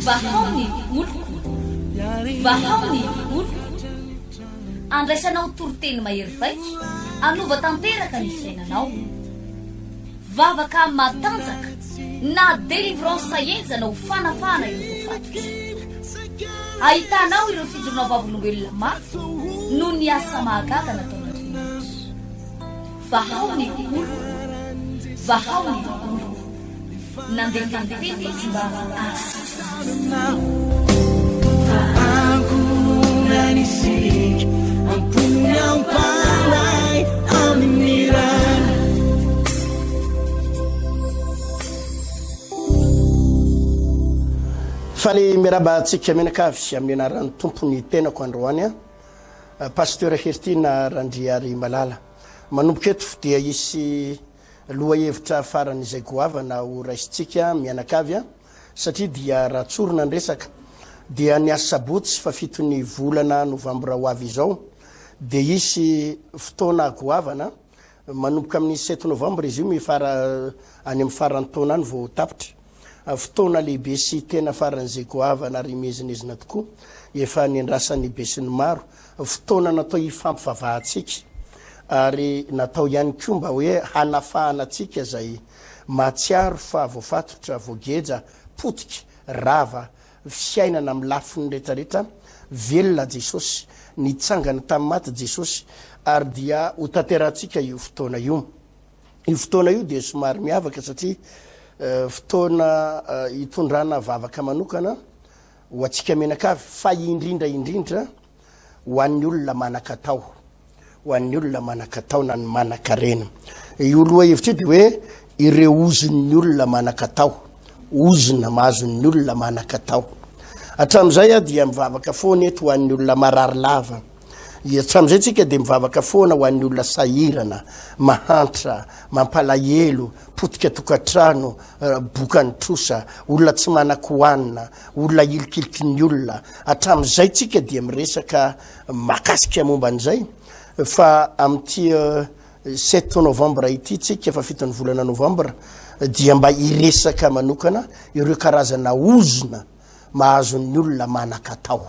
vahaony oloko vahaony oloko andraisanao toroteny mahery vaika anova tanteraka ny fiainanao vavaka matanjaka na délivrance saenjana ho fanafana ireo fatotra ahitanao ireo fijorona vavolombelona maro no ny asa mahagaga nataon'Andriamanitra vahaony oloko vahaony oloko nandeha tanteny izy mba asa Nanisik ang punyang palay aminiran Fale miraba tsika menakavy amin'ny anaran'ny tompony tenako androany pasteur Hertina Randriary Malala manomboka eto dia isy loha hevitra faran'izay goavana ho raisitsika mianakavy satria dia ratsorona ny resaka dia ny asabotsy fa fitony volana novambra ho avy izao dia isy fotoana goavana manomboka amin'ny 7 novambra izy io mifara any amin'ny farany taona any vao tapitra fotoana lehibe sy tena faran'izay goavana ary mezinezina tokoa efa niandrasan'ny be sy ny maro fotoana natao hifampivavahantsika ary natao ihany koa mba hoe hanafahanantsika zay matsiaro fa voafatotra voageja potika rava fiainana amin'ny lafiny rehetrarehetra velona Jesosy nitsangana tamin'ny maty Jesosy ary dia ho tanterantsika io fotoana io dia somary miavaka satria fotoana hitondrana vavaka manokana ho atsika menakavy fa indrindra ho an'ny olona manakatao ho an'ny olona manakatao na ny manakarena io loha hevitra dia hoe ireo ozin'ny olona manakatao ozina mahazon'ny olona manakatao hatram'izay dia mivavaka foana eto ho an'ny olona marary lava hatram'izay tsika dia mivavaka foana ho an'ny olona sahirana mahantra mampalahelo potika tokantrano bokany trosa olona tsy manan-kohanina olona ilikiliky ny olona hatram'izay tsika dia miresaka makasika momba an'izay fa amin'ity 7 novambra ity tsika fa 7 volana novambra dia mba iresaka manokana ireo karazana ozina mahazon'ny olona manakatao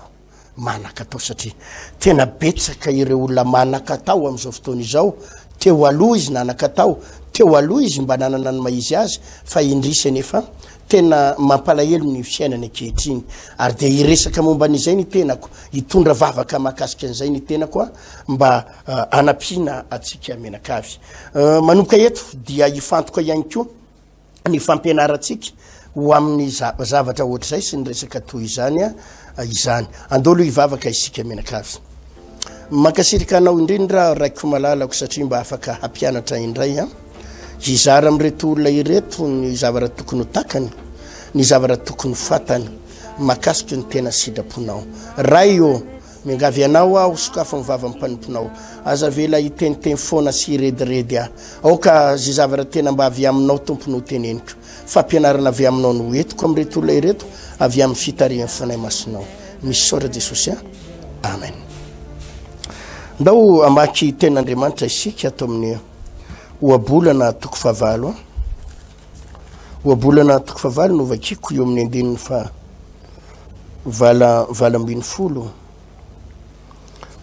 satria tena betsaka ireo olona manakatao amin'izao fotoana izao teo aloha izy nanakatao teo aloha izy mba nanana ny maizy azy fa indrisany efa tena mampalahelo ny fiainana ankehitriny ary dia iresaka momba an'izay ny tenako hitondra vavaka mahakasika an'izay ny tenako mba anampiana atsika menakavy manomboka eto dia hifantoka ihany koa ny fampianarantsika ho amin'ny zavatra ohatr'izay sy ny resaka toy izany izany andolo hivavaka isika menakavy makasirika anao indrindra raiko malalako satria mba afaka hampianatra indray izara amin'ireto olona ireto ny zavatra tokony takany ny zavatra tokony fatany makasika ny tena sitraponao raio mingavy anao aho sokafo mivava mimpanomponao aza vela hiteniteny foana sy rediredy aoka zay zavatra tena mba avy aminao tompony ho teneniko fampianarana avy aminao no etiko amin'ireto olona ireto avy amin'ny fitarian'ny fanahy masinao misy saora Jesosy amen ndao amaky ten'Andriamanitra isika ato amin'ny oabolana toko favalo oabolana toko favalo no vakiko eo amin'ny andininy fa vala ambin'ny folo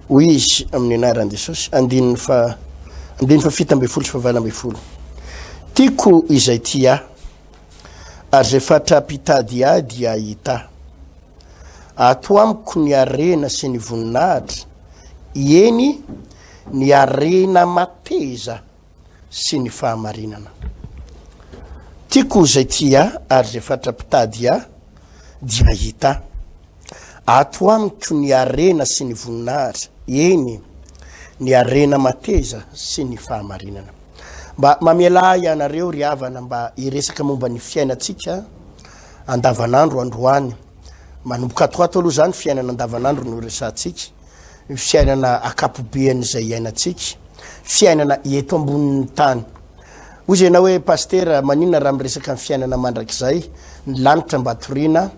hoy izy amin'ny anaran'i Jesosy andininy fa fito ambin'ny folo sy fa vala ambin'ny folo tiako izay ty ary zay fatra pitady dia hita ato amiko ny arena sy ny voninahitra eny ny arena mateza sy ny fahamarinana tiako izay ty ary zay fatra pitady dia hita ato amiko ny arena sy ny voninahitra eny ny arena mateza sy ny fahamarinana mba mamiala ianareo ry havana mba iresaka momba ny fiainatsika andavanandro androany manomboka atoato aloha zany fiainana andavanandro no resantsika fiainana akapobeany izay iainatsika fiainana eto ambonin'ny tany hoy zay na hoe pasteur maninona raha miresaka ny fiainana mandrakizay ny lanitra mba toriana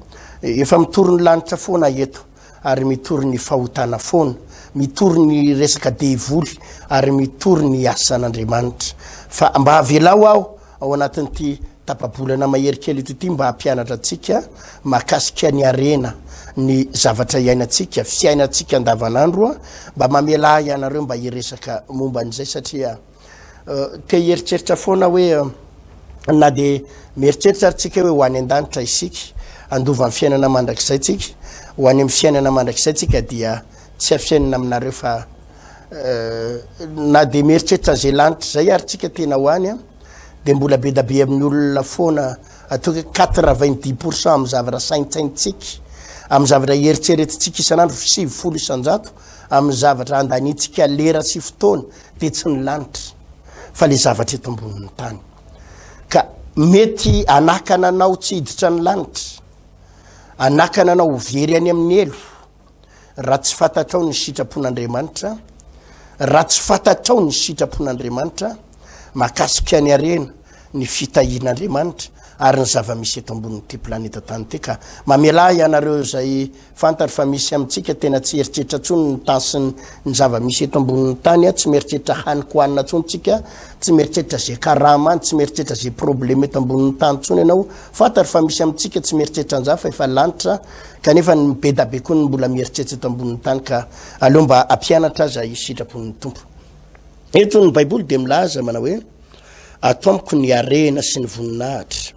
efa mitory ny lanitra foana eto ary mitory ny fahotana foana mitory ny resaka devoly ary mitory ny asan'Andriamanitra fa mba avelao ao anatin'ity tapabolana mahery kely ity mba hampianatra atsika mahakasika ny arena ny zavatra iainantsika fiainantsika andavanandro mba mamela ianareo mba hiresaka momba an'izay satria te heritreritra foana hoe na de mieritreritra aritsika hoe ho any an-danitra isika andova amin'ny fiainana mandrakizay tsika ho any amin'ny fiainana mandrakizay tsika dia tsy afiainana aminareo fa na de mieritreritra zay lanitra zay ary tsika tena ho any de mbola be da be amin'ny olona foana atoka 90% amin'ny zavatra saintsaintsika amin'ny zavatra eritreretintsika isanandro 70 isanjato amin'ny zavatra andanitsika lera sy fotoana de tsy ny lanitra fa le zavatra eto ambonin'ny tany ka mety anakana anao tsy hiditra ny lanitra anakana anao very any amin'ny elo raha tsy fantatrao ny sitrapon'Andriamanitra raha tsy fantatrao ny sitrapon'Andriamanitra mahakasika ny arena ny fitahian'Andriamanitra ary ny zava-misy eto ambonin'ity planeta tany ty ka mamela ianareo zay fantary fa misy amintsika tena tsy eritreritra tsony ny tansiny ny zava-misy eto ambonin'ny tany tsy mieritreritra haniko hanina tsony tsika tsy mieritreritra zay karama tsy mieritreritra zay problème eto ambonin'ny tany tsony ianao fantary fa misy amintsika tsy mieritreritra an'za fa efa lanitra kanefa ny be da be koa ny mbola mieritreritra eto ambonin'ny tany ka aleo mba ampianatra aza isitrapon'ny tompo eto ny baiboly de milaza manao hoe ato amiko ny arena sy ny voninahitra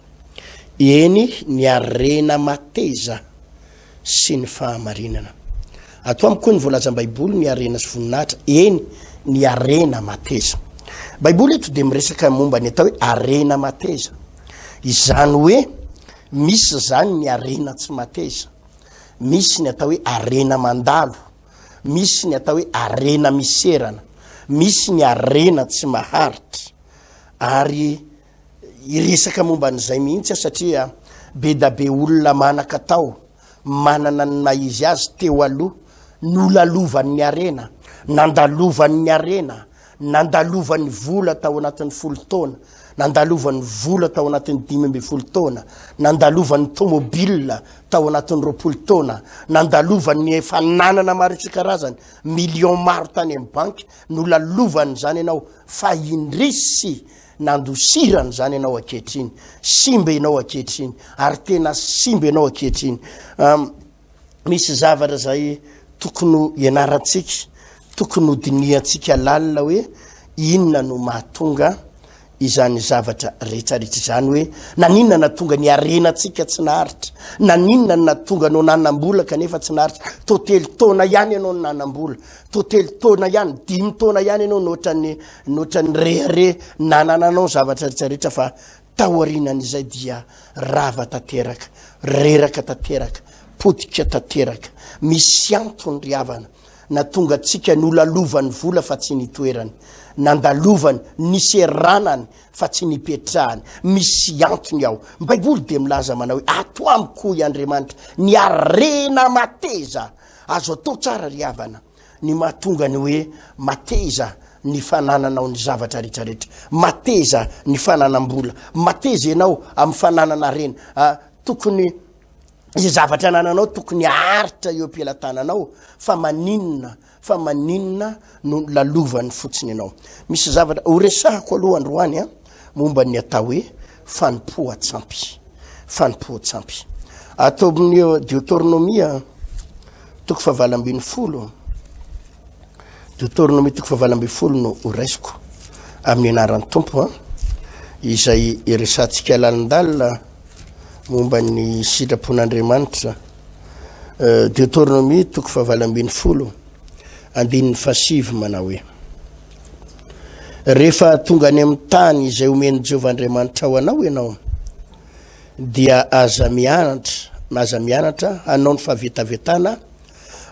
eny ny arena mateza sy ny fahamarinana ato amiko ny voalazam baiboly ny arena sy voninahitra eny ny arena mateza baiboly eto de miresaka momba ny atao hoe arena mateza izany hoe misy zany ny arena tsy mateza misy ny atao hoe arena mandalo misy ny atao hoe arena miserana misy ny arena tsy maharitra ary iresaka momba an'izay mihitsy satria be da be olona manaka tao manana ny maizy azy teo aloha nolalovan'ny arena nandalovan'ny arena nandalovan'ny vola tao anatin'ny 10 taona nandalovan'ny vola tao anatin'ny 12 taona nandalovan'ny tomobila tao anatin'ny 20 taona nandalovan'ny efa nanana maro isan-karazany million maro tany amin'ny banky nolalovan'ny zany ianao fa indrisy nandosirany zany ianao akehitriny simba ianao akehitriny ary tena simba ianao akehitriny misy zavatra zay tokony ianarantsika tokony hodiniantsika lalina hoe inona no mahatonga izany zavatra rehetrarehetra izany hoe naninona natonga ny arenantsika tsy naharitra naninona natonga no nanam-bola kanefa tsy naharitra totely taona ihany ianao nanam-bola totely taona ihany 5 taona ihany ianao notrany rehare nanananao zavatra rehetrarehetra fa taorianan'izay dia rava tanteraka reraka tanteraka potika tanteraka misy antony ry havana natonga tsika nolalovany vola fa tsy nitoerany nandalovany niseranany fa tsy nipetrahany misy antony ao baiboly de milaza manao hoe ato amiko i Andriamanitra ny arena mateza azo atao tsara ry havana ny mahatonga ny hoe mateza ny fanananao ny zavatra rehetrarehetra mateza ny fananam-bola mateza ianao amin'ny fananana arena tokony izay zavatra nananao tokony aharitra eo am-pelatananao fa maninona no lalovany fotsiny ianao misy zavatra horesahako aloha androany momba ny atao hoe fanompoatsampy atao amin'ny Deutéronomie toko 7:20 Deutéronomie toko 7:20 no horaisiko amin'ny anaran'ny tompo izay iresantsika lalindalina momba ny sitrapon'Andriamanitra Deutéronomie toko 7:20 andininy fasivo manao hoe rehefa tonga any amin'ny tany izay omeny Jehovah Andriamanitra ho anao ianao dia aza mianatra hanao ny fahavetavetana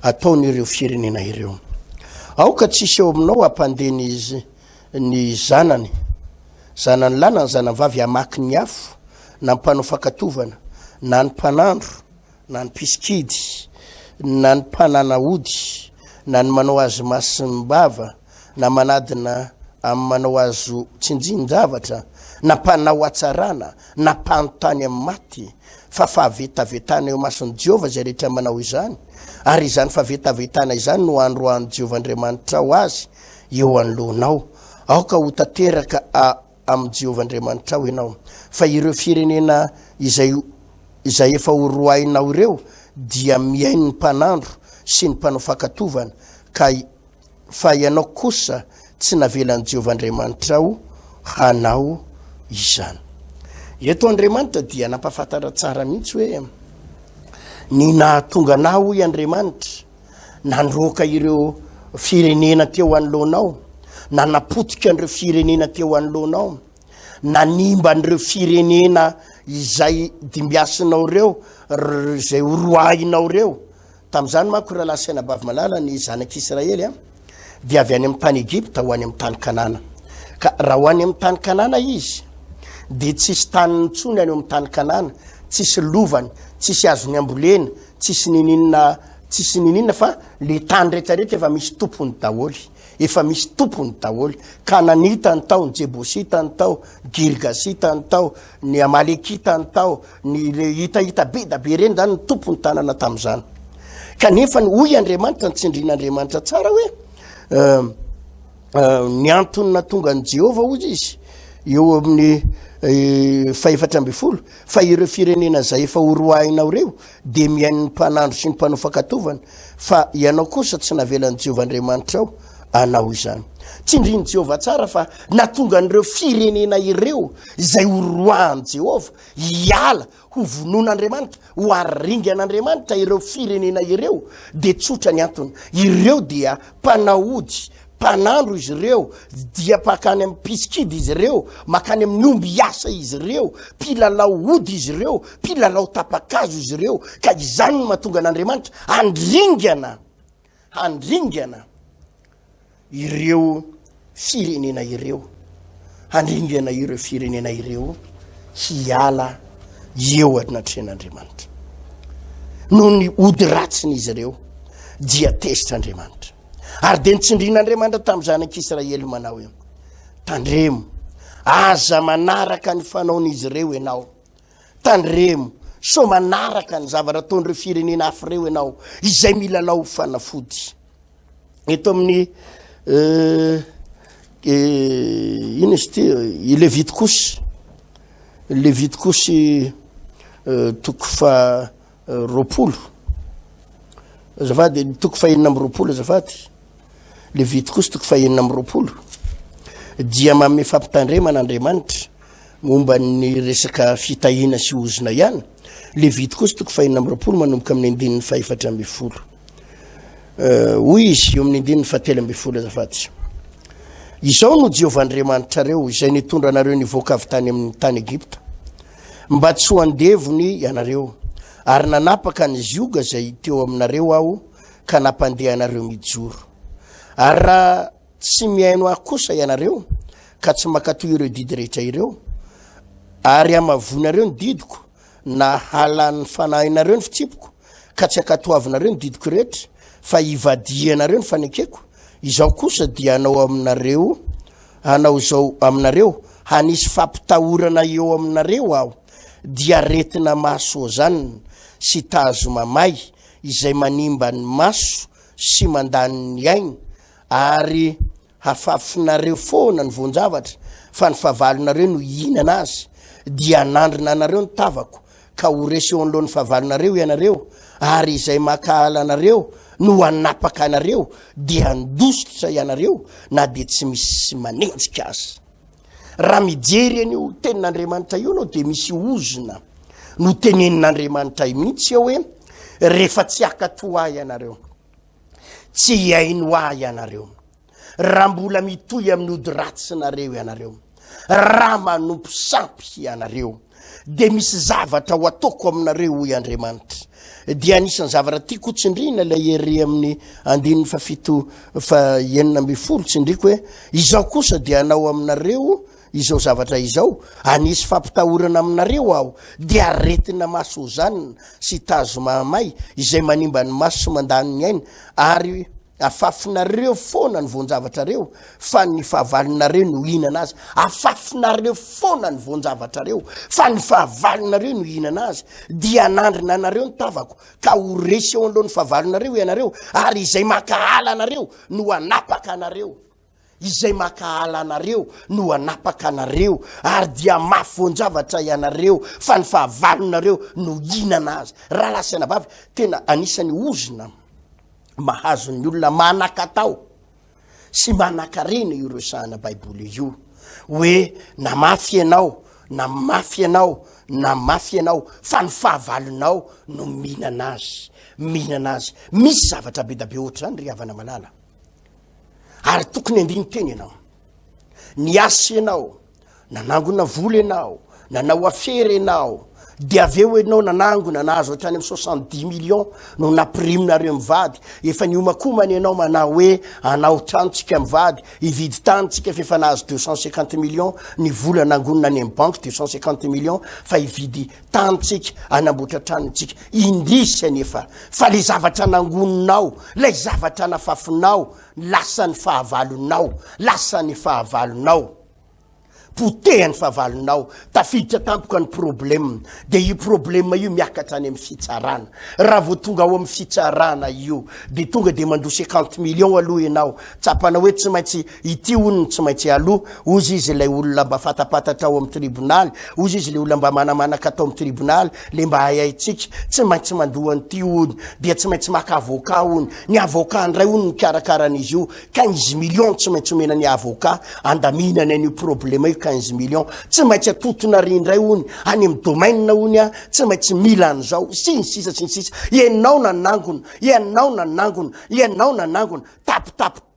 ataon'ireo firenena ireo aoka tsisy eo aminao hampandeny izy ny zanany lanany zanavavy amaky ny afo na mpanao fakatovana na ny mpanandro na ny piskidy na ny mpanana ody na ny manao azy masimbava na manadina amin'ny manao azo tsinjin-javatra na mpanao atsarana na mpanontany amin'ny maty fa fahavetavetana eo mason'ny Jehovah zay rehetra manao izany ary izany fahavetavetana izany no androany Jehovah Andriamanitra ho azy eo anoloanao aoka ho tanteraka amin'ny Jehovah Andriamanitra ao ianao fa ireo firenena izay efa horoainao ireo dia miainy ny mpanandro sy ny mpanao fakatovana fa ianao kosa tsy navelan'i Jehovah Andriamanitra ao hanao izany. Eto Andriamanitra dia nampafantara tsara mihitsy hoe ny nahatonga anao i Andriamanitra nandroaka ireo firenena teo anoloanao, nanapotika an'ireo firenena teo anoloanao, nanimba an'ireo firenena izay dimbiasinao reo izay horoainao reo. Tamin'izany manko raha lasaina bavy malala ny zanak'Israely dia avy any amin'ny tany Egypta ho any amin'ny tany Kanana. Ka raha ho any amin'ny tany Kanana izy dia tsisy tany nitsony any amin'ny tany Kanana, tsisy lovany, tsisy azony ambolena, tsisy ninina fa le tany rehetrarehetra efa misy tompony daholo, efa misy tompony daholo. Kananita ny tao, ny Jebosita ny tao, Girgasita ny tao, ny Amalekita ny tao, ny hitahita be da be reny zany ny tompony tanana tamin'izany. Kanefa ny hoy Andriamanitra ny tsindrin'Andriamanitra tsara hoe ny antony natonga ny Jehovah hozy izy eo amin'ny 400 fa ireo firenena zay efa horoainao reo dia miain'ny mpanandro sy ny mpanao fakatovana fa ianao kosa tsy navelan'i Jehovah Andriamanitra ao anao izany. Tsindrin'i Jehovah tsara fa natonga an'ireo firenena ireo izay horoahan'i Jehovah hiala ho vonon'Andriamanitra, ho aringan'Andriamanitra ireo firenena ireo dia tsotra ny antony. Ireo dia mpanaody, mpanandro izy ireo, dia pakany amin'ny piskidy izy ireo, makany amin'ny omby asa izy ireo, mpilalao ody izy ireo, mpilalao tapakazo izy ireo. Ka izany no mahatonga an'Andriamanitra handringana ireo firenena ireo, handringana ireo firenena ireo hiala eo anatren'Andriamanitra. Noho ny ody ratsiny izy ireo dia tesitr'Andriamanitra. Ary dia nitsindrin'Andriamanitra tamin'ny zanak'Israely manao io, tandremo, aza manaraka ny fanaon'izy ireo ianao, tandremo, so manaraka ny zavatra ataon'ireo firenena hafa ireo ianao izay milalao fanafody. Eto amin'ny ino izy ty Levitikosy toko fa roapolo azafady, toko fa 4 azafady, Levitikosy toko fa 4 dia manome fampitandremana Andriamanitra momba ny resaka fitahina sy ozina ihany. Levitikosy toko fa 4 manomboka amin'ny 412 hoy izy eo amin'ny 413 azafady. Izao no Jehovah Andriamanitra reo izay nitondra anareo nivoaka avy tany amin'ny tany Egypta mba tsy ho andevony ianareo, ary nanapaka ny zioga zay teo aminareo aho ka nampandeha anareo mijoro. Ary raha tsy miaino aho kosa ianareo ka tsy makatoy ireo didy rehetra ireo, ary amavonareo ny didiko na halan'ny fanahinareo ny fitsipiko ka tsy akatoavinareo ny didiko rehetra fa ivadianareo ny fanekeko, izao kosa dia hanao zao aminareo hanisy fampitahorana eo aminareo aho, dia retina maso zany sy tazo mamay izay manimba ny maso sy mandany ny ainy, ary hafafinareo foana ny vonjavatra fa ny fahavalonareo no ihinana azy, dia nandrina anareo ny tavako ka horesy eo anoloan'ny fahavalonareo ianareo, ary izay makahala anareo no anapaka anareo dia andositra ianareo na dia tsy misy manenjika azy. Raha mijery an'io tenin'Andriamanitra io no dia misy ozina no tenenin'Andriamanitra mihitsy eo hoe rehefa tsy akatoa ianareo, tsy hiaino ahy ianareo, raha mbola mitoy amin'ny ody ratsinareo ianareo, raha manompo sampy ianareo, dia misy zavatra ho ataoko aminareo hoy Andriamanitra. Dia anisan'ny zavatra tiako tsindrina ilay ery amin'ny 9:9 tsindriko hoe izao kosa dia hanao aminareo izao zavatra izao, anisy fampitahorana aminareo aho, dia aretina maso zany sy tazo mamay izay manimba ny maso sy mandany ny aina, ary afafinareo foana ny vonjavatra reo fa ny fahavalonareo no hihinana azy. Afafinareo foana ny vonjavatra reo fa ny fahavalonareo no hihinana azy, dia nandrina anareo ny tavako ka horesy eo alohan'ny fahavalonareo ianareo, ary izay makahala anareo no anapaka anareo. izay makahala anareo no anapaka anareo ary dia mafyvonjavatra ianareo fa ny fahavalonareo no inana azy raha lasana vavy tena anisany ozona mahazo ny olona manakatao sy manakarena io resahana baiboly io hoe na mafy ianao na mafy ianao na mafy ianao fa ny fahavalonao no mihinana azy misy zavatra be da be ohatra zany ry havana malala ary tokony andiny teny ianao ny asa ianao nanangona vola ianao nanao afera ianao dia aveo ianao nanangona nahazo hatrany amin'ny 70 millions no napriminareo mivady efa niomakomany ianao manao hoe anao tranontsika mivady ividy tanytsika fa efa nahazo 250 millions ny vola nangonona any amin'ny banque 250 millions fa ividy tanytsika anamboatra tranontsika indrisy anefa fa le zavatra nangoninao lay zavatra nafafinao lasa ny fahavalonao potehany fahavalonao tafiditra tampoka ny problème de io problème io miakatra any amin'ny fitsarana raha vo tonga ao amin'ny fitsarana io de tonga de mandro 50 millions aloha ianao tsapana hoe tsy maintsy ity onony tsy maintsy aloha ozy izy lay olona mba fatapatatra ao amin'ny tribunal ozy izy le olona mba manamanaka atao amin'ny tribunal le mba hayaitsika tsy maintsy mandoha an'ity ony dia tsy maintsy maka avocat ony ny avocat ndray ony ny karakaran'izy io 15 millions tsy maintsy omena ny avocat andaminany an'io problème io 15 millions tsy maintsy atotona rindray ony any amin'ny domaine ony tsy maintsy mila an'izao sy ny sisa ianao nanangona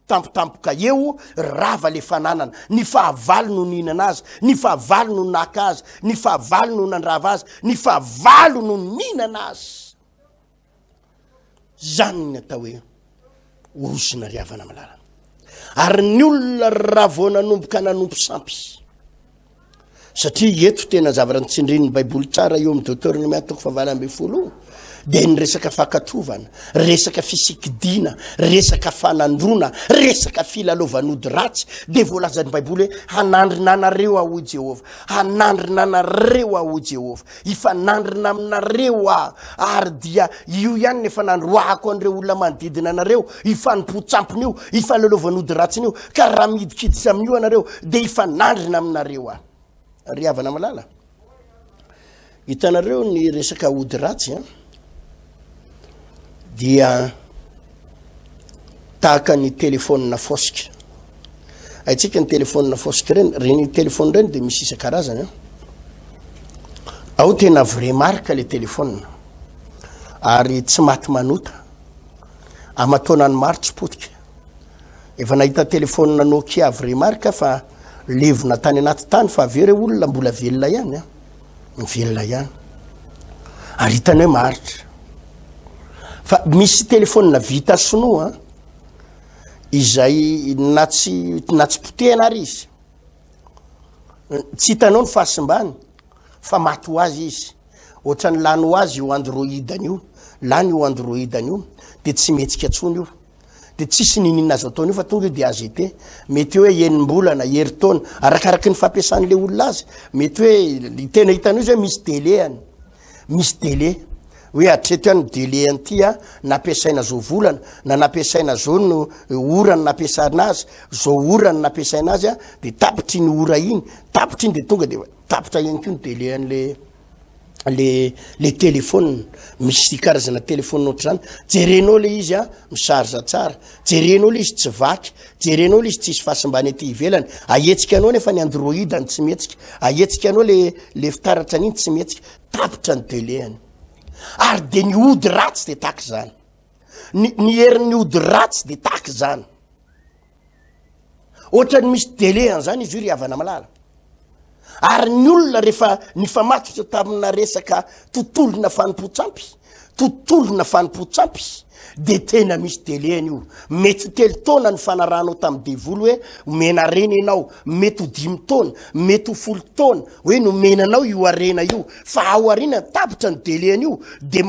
tampotampoka eo rava le fananana ny fahavalo no nihinana azy ny fahavalo no naka azy ny fahavalo no nandrava azy ny fahavalo no nihinana azy zany ny atao hoe ozona ry havana malala ary ny olona raha vo nanomboka nanompo sampy satria eto tena zavatra nitsindrin'ny baiboly tsara eo amin'ny Deutéronome 7:20 de ny resaka fakatovana resaka fisikidina resaka fanandrona resaka filalovan'ody ratsy de voalazan'ny baiboly hoe hanandrina anareo ao Jehova hanandrina anareo ao Jehova ifanandrina aminareo ary dia io ihany nefa nandroahako an'ireo olona manodidina anareo ifanompontsampony io ifalalovan'ody ratsiny io ka raha midikiditsy amin'io anareo de ifanandrina aminareo ry havana malala hitanareo ny resaka ody ratsy dia tahaka ny telefônina fosika aitsika ny telefônina fosika reny telefôny reny de misy isan-karazany ao tena vrai marque le telefônina ary tsy maty manota amataonany maro tsy potika efa nahita telefônina Nokia vrai marque fa levona tany anaty tany fa aveo reo olona mbola velona ihany mivelona ihany ary hitany hoe maritra fa misy telefônina vita sinoa izay na tsy potehana ary izy tsy hitanao ny fahasimbany fa maty ho azy izy ohatrany lany ho azy io androidany io lany io androidany io de tsy metsika tsony io de tsisy ninina azo ataony io fa tonga io de AZT mety hoe enim-bolana herintaona arakaraky ny fampiasan'le olona azy mety hoe tena hitanao izy hoe misy délai hoe atreto any délai anty nampiasaina zao volana na nampiasaina zao no orana nampiasana azy zao orana nampiasaina azy de tapitry ny ora iny tapitry iny de tonga de tapitra ihany koa ny délai an'le le téléphone misy karazana téléphone ohatr'izany jerenao le izy misarza tsara jerenao le izy tsy vaky jerenao le izy tsisy fahasimbany aty ivelany ahetsika anao nefa ny android any tsy metsika ahetsika anao le fitaratra an'iny tsy metsika tapitra ny délai any ary de ny ody ratsy de taky zany ny herin'ny ody ratsy de taky zany ohatrany misy délai an'izany izy io ry havana malala ary ny olona rehefa nifamatotra tamina resaka tontolona fanompontsampy de tena misy délai io mety 3 taona ny fanaranao tamin'ny devolo hoe omena reny ianao mety ho 5 taona mety ho 10 taona hoe nomenanao io arena io fa ao arina tapitra ny délai io de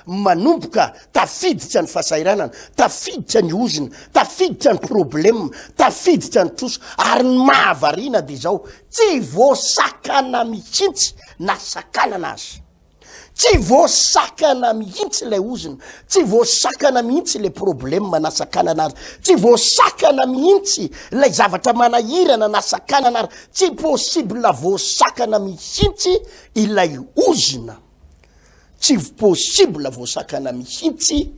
manomboka tafiditra ny fahasairanana tafiditra ny ozina tafiditra ny problème tafiditra ny troso ary ny mahavarina de zao tsy voasakana mihitsy na sakanana azy tsy voasakana mihitsy ilay ozina, tsy voasakana mihitsy le problème manasakana anazy, tsy voasakana mihitsy ilay zavatra manahirana nasakana anazy, tsy possible voasakana mihitsy ilay ozina, tsy possible voasakana mihitsy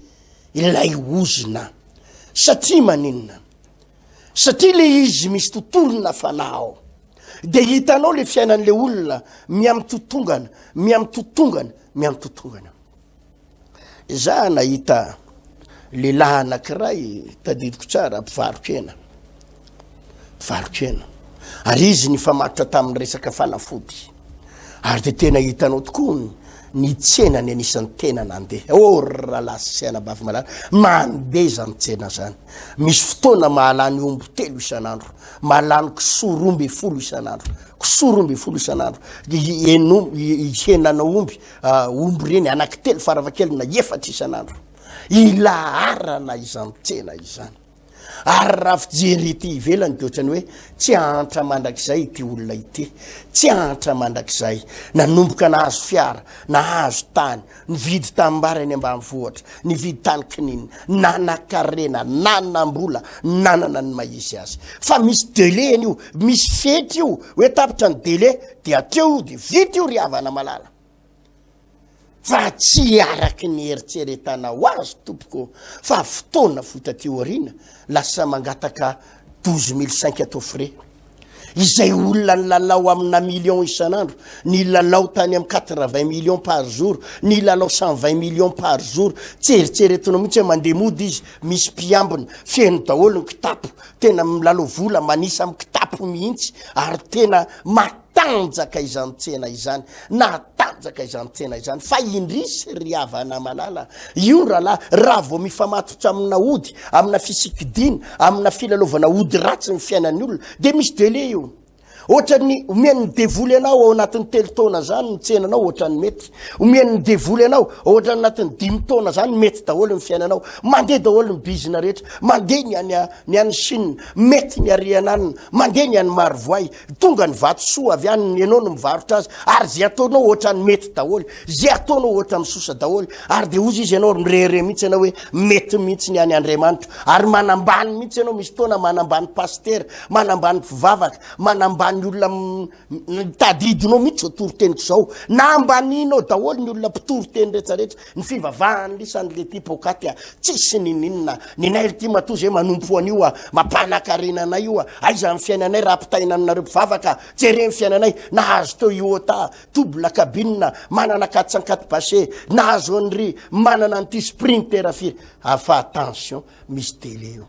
ilay ozina. Satria maninona? Satria le izy misy tontolona fanao, de hitanao le fiainan'le olona miamtotongana za nahita lehilahy anankiray tadidiko tsara mpivarokena ary izy nifamatotra tamin'ny resaka fanafody, ary de tena hitanao tokoa ny tsenany anisan'ny tena nandeha. Ralasana bavy malala mandeha zany tsena zany, misy fotoana mahalany omby 3 isan'andro, mahalany kisoromby 10 isan'andro, henana omby reny anaky 3 faravakely na 4 isan'andro, ilaharana izany tsena izany. Ary raha fijery ity ivelany de ohatrany hoe tsy antra mandrakizay ity olona ity, tsy antra mandrakizay, nanomboka nahazo fiara, nahazo tany, nividy tambarany ambanivohitra, nividy tany kinina, nanakarena, nanambola, nanana ny maizy azy. Fa misy délai io, misy fety io, hoe tapitra ny délai de ateo io de vita io ry havana malala. Fa tsy araky ny eritseretana ho azy tompoko, fa fotoana fotaty orina lasa mangataka 12 500 atao frais. Izay olona ny lalao amina million isan'andro, ny lalao tany am 80 millions par jour, ny lalao 120 millions par jour, tseritseretinao mihitsy hoe mandeha mody izy, misy mpiambina, feno daholo ny kitapo, tena milalao vola manisa amin'ny kitapo mihitsy, ary tena matanjaka izany tsena izany, natanjaka izany tsena izany. Fa indrisy ry havana malala, io raha vao mifamatotra amina ody, amina fisikidina, amina filalaovana ody ratsy ny fiainan'ny olona, de misy délai io. Ohatrany omeny devoly anao ao anatin'ny 3 taona zany ny tsenanao, ohatrany mety omeny devoly anao ohatrany anatin'ny 5 taona zany mety daholo ny fiainanao, mandeha daholo ny bizina rehetra, mandeha ny any Chine, mety ny ariananina, mandeha ny any Marovoay, tonga ny vato soa avy any ianao no mivarotra azy, ary zay ataonao ohatrany mety daholo, zay ataonao ohatra misosa daholo, ary de ozy izy ianao mirere mihitsy ianao hoe mety mihitsy ny any Andriamanitra, ary manambany mihitsy ianao, misy taona manambany pasteur, manambany mpivavaka, manambany ny olona tadidinao mihitsy toro-teniko zao, na ambaninao daholo ny olona mpitoro-teny rehetrarehetra, ny fivavahany lisan'le ty pokaty tsisy nininona, ninay ty matozy hoe manompo an'io mampanakarena io aiza ny fiainanay raha mpitaina aminareo mpivavaka, jere ny fiainanay, nahazo Toyota double cabine, manana 404 basé, nahazo an'ry manana an'ty sprinter firy. Afa attention, misy télé io,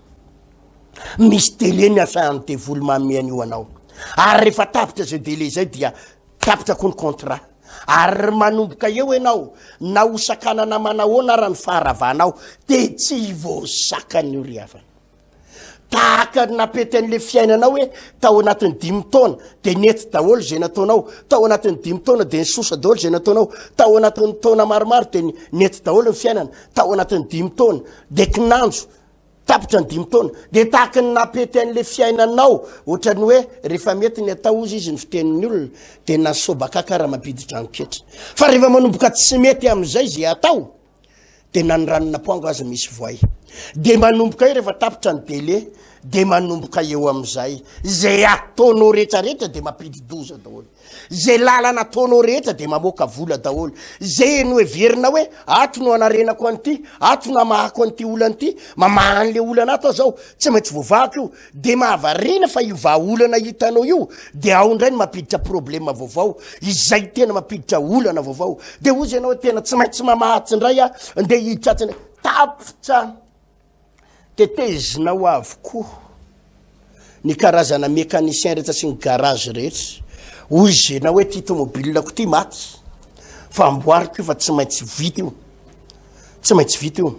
misy télé ny asahan'ny devoly mamian'io anao. Ary rehefa tapitra zay délai zay dia tapitra koa ny contrat, ary manomboka eo ianao na hosakanana manahoana raha ny faharavanao, de tsy voasakany io ry havana. Tahaka napety an'le fiainanao hoe tao anatin'ny 5 taona de nety daholo zay nataonao, tao anatin'ny 5 taona de nisosa daholo zay nataonao, tao anatin'ny taona maromaro de nety daholo ny fiainana, tao anatin'ny 5 taona de kinanjo tapitra ny 5 taona, de tahaka ny napety an'le fiainanao, ohatrany hoe rehefa mety ny atao izy ny fitenin'ny olona de nasobakaka raha mampiditra anketra. Fa rehefa manomboka tsy mety am'izay zay atao, de nanoranona poango azy misy voay, de manomboka io rehefa tapitra ny délai, de manomboka eo am'izay zay ataonao rehetrarehetra de mampididoza daholo, zay lalana ataonao rehetra de mamoaka vola daholo, zay no everina hoe ato no anarenako an'ity, ato no amahako an'ity olana ity, mamahan'le olana ato zao tsy maintsy voavako io, de mahavarina fa io vahaolana hitanao io de ao ndray ny mampiditra problème vaovao, izay tena mampiditra olana vaovao. De ozy ianao tena tsy maintsy mamahatsy indray nde hitratsiny tapitra tetezina ho avokoa ny karazana mécanicien rehetra sy ny garage rehetra, ozy na hoe ty tomobilako ty maty, fa amboariko io fa tsy maintsy vita io, tsy maintsy vita io.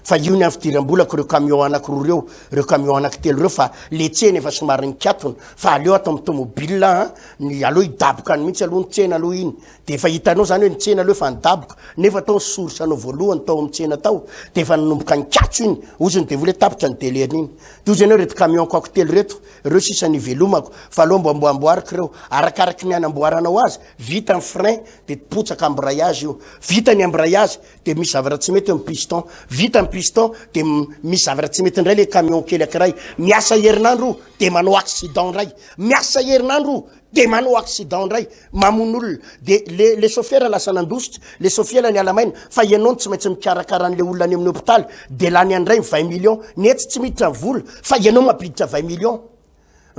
fa io ny afidiram-bolako reo camion anankiroa reo camion anankitelo reo fa le tsena efa somary nikatona fa aleo atao amin'ny tomobile ny aloha hidaboka any mihitsy aloha ny tsena aloha iny de efa hitanao zany hoe ny tsena aloha efa nidaboka nefa atao ny source anao voalohany tao amin'ny tsena tao de efa nanomboka nikatso iny oziny de vola tapitra ny deleny iny de ozy anao reto camion cocktail reto reo sisa ny velomako fa aloha mbo amboariko reo arakaraky ny anamboaranao azy vita ny frein de potsaka embrayage io vita ny embrayage de misy zavatra tsy mety amin'ny piston vita ny piston de misy zavatra tsy mety ndray le camion kely akiray miasa herinandro de manao accident ndray miasa herinandro de manao accident ndray mamon'olona de le chauffeur lasa nandositra le chauffeur ny alamaina fa ianao tsy maintsy mikarakara an'le olona any amin'ny hôpital de lany andray 20 millions netsy tsy miditra vola fa ianao mampiditra 20 millions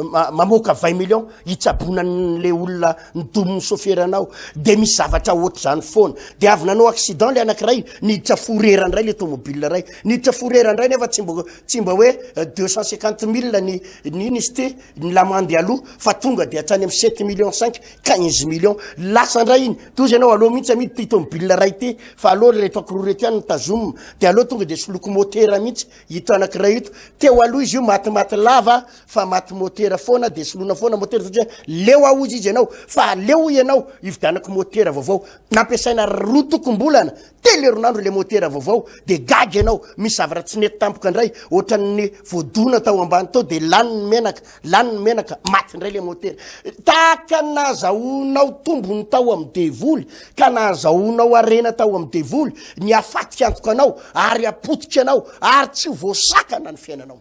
mamoaka 20 millions hitsabonan'le olona nitomony chauffeur anao de misy zavatra ohatr' zany foana de avy nanao accident le anankiray niditra forera ndray le tomobile ray niditra forera ndray nefa tsy mba hoe 250 000 niny izy ty ny lamandy aloha fa tonga de hatrany amin'ny 7 millions 5 15 millions lasa ndray iny tozy ianao aloha mihitsy amidy ty tomobile ray ty fa aloha reto akoroa reto ihany nitazomina de aloha tonga de soloko motera mihitsy ito anankiray ito teo aloha izy io matimaty lava fa maty motera foana de solona foana motera satria leo aozy izy ianao fa leo ianao ividianako motera vaovao nampiasaina roa tokom-bolana telerinandro le motera vaovao de gagy ianao misy zavatra tsy nety tampoka ndray ohatran'ny voadona tao ambany tao de lany ny menaka maty ndray le motera taka nazahoanao tombony tao amin'ny devoly ka nazahoanao arena tao amin'ny devoly ny afatika antoka anao ary apotika anao ary tsy voasakana ny fiainanao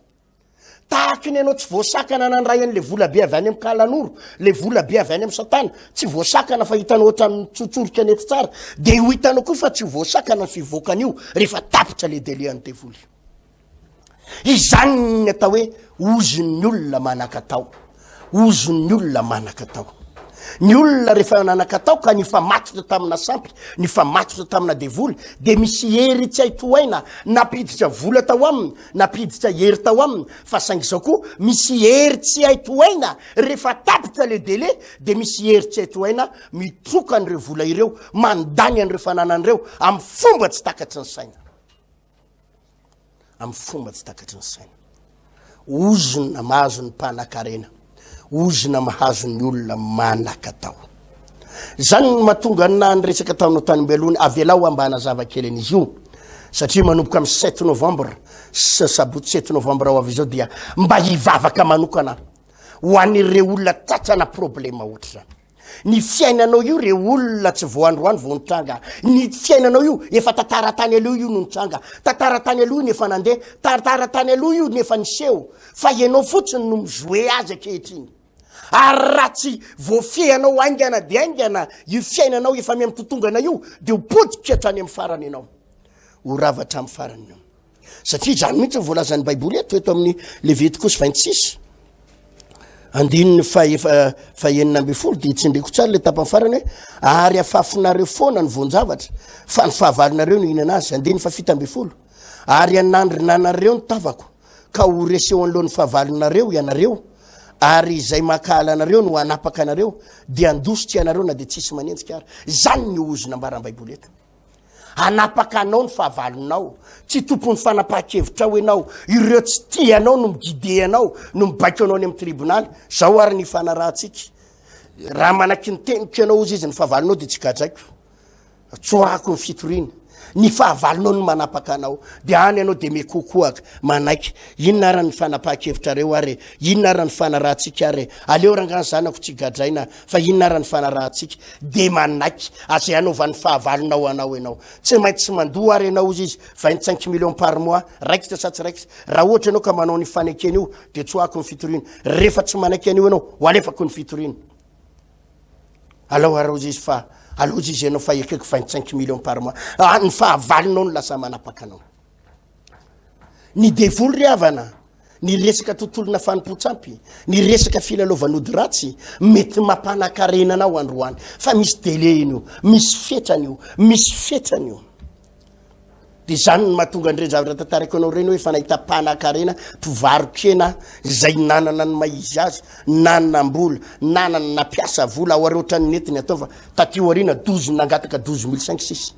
tahaka ny anao tsy voasakana nandray an'le vola be avy any amin'ny kalanoro le vola be avy any amin'ny satana tsy voasakana fa hitanao ohatran'ny tsotsoroka nety tsara de ho hitanao koa fa tsy voasakana ny fivoakan'io rehefa tapitra le delian'ny devoly izany ny atao hoe ozon'ny olona manakatao ozon'ny olona manakatao ny olona rehefa nanakatao ka nifa matotra tamina sampy nifa matotra tamina devoly de misy hery tsy aitoaina napiditra vola tao aminy napiditra hery tao aminy fa saingy zao koa misy hery tsy aitoaina rehefa tapitra le délai de misy hery tsy aitoaina mitroka an'ireo vola ireo mandany an'ireo fananan'ireo amin'ny fomba tsy takatry ny saina amin'ny fomba tsy takatry ny saina ozona mahazo ny mpanan-karena ozona mahazo ny olona manakatao zany mahatonga na ny resaka taonao tany-belony avelao ambana zavakely an'izy io satria manomboka amin'ny 7 novembre sabotsy 7 novembre ao avy izao dia mba hivavaka manokana ho an'ireo olona tatrana problema ohatra zany ny fiainanao io re olona tsy voandroany vo nitranga ny fiainanao io efa tataratany aloha io no nitranga tataratany aloha io nefa nandeha tataratany aloha io nefa niseho fa ianao fotsiny no mizoe azy akehitriny ary raha tsy voafehanao aingana de aingana io fiainanao efa miamy totongana io de ho podika hatrany amin'ny farany ianao ho ravatra amin'ny farany ianao satria zany mihitsy voalazan'ny baiboly eto amin'ny Levitikos 26 andininy fa enina amby folo de itsindreko tsara le tapany farany hoe ary afafinareo foana ny vonjavatra fa ny fahavalonareo no hinana azy andininy fa 7 amby folo ary anandrinanareo ny tavako ka ho reseo an'lohan'ny fahavalonareo ianareo ary izay makala anareo no anapaka anareo de andositra ianareo na de tsisy manenjika ary zany ny ozona mbarany-baiboly eto anapaka anao ny fahavalonao tsy tompony fanapaha-kevitra ho ianao ireo tsy tianao no migideanao no mibaiko anao any amin'ny tribonaly zao ary ny fanarahantsika raha manaky ny teniko ianao ozy izy ny fahavalonao de tsy gadraiko tsoako ny fitoriana ny fahavalonao no manapaka anao de any ianao de mekokoaka manaiky inona ara ny fanapaha-kevitra reo ary inona ara ny fanarahantsika ary aleo rangany zanako tsy gadraina fa inona ara ny fanarahantsika de manaiky azay anaovan'ny fahavalonao anao ianao tsy maintsy mandoa ary ianao izy izy 25 millions par mois raikitra sa tsy raikitra raha ohatra ianao ka manao ny fanekeny io de tsoako ny fitoriana rehefa tsy manaiky an'io ianao ho alefako ny fitoriana alao arao izy fa aloha izy ianao fa ekeko 25 millions par mois ny fahavalonao no lasa manapaka anao ny devoly ry havana ny resaka tontolona fanompontsampy ny resaka filalaovan'ody ratsy mety mampanakarenanao androany fa misy délai iny io misy fetrany io misy fetrany io de zany ny mahatonga an'ireny zavatra tantarako anao reny hoe fa nahita mpanakarena mpivarokena zay nanana ny maizy azy nanana mbola nanana nampiasa vola ao ary ohatrany netiny atao fa tatio arina 12 nangataka 12 506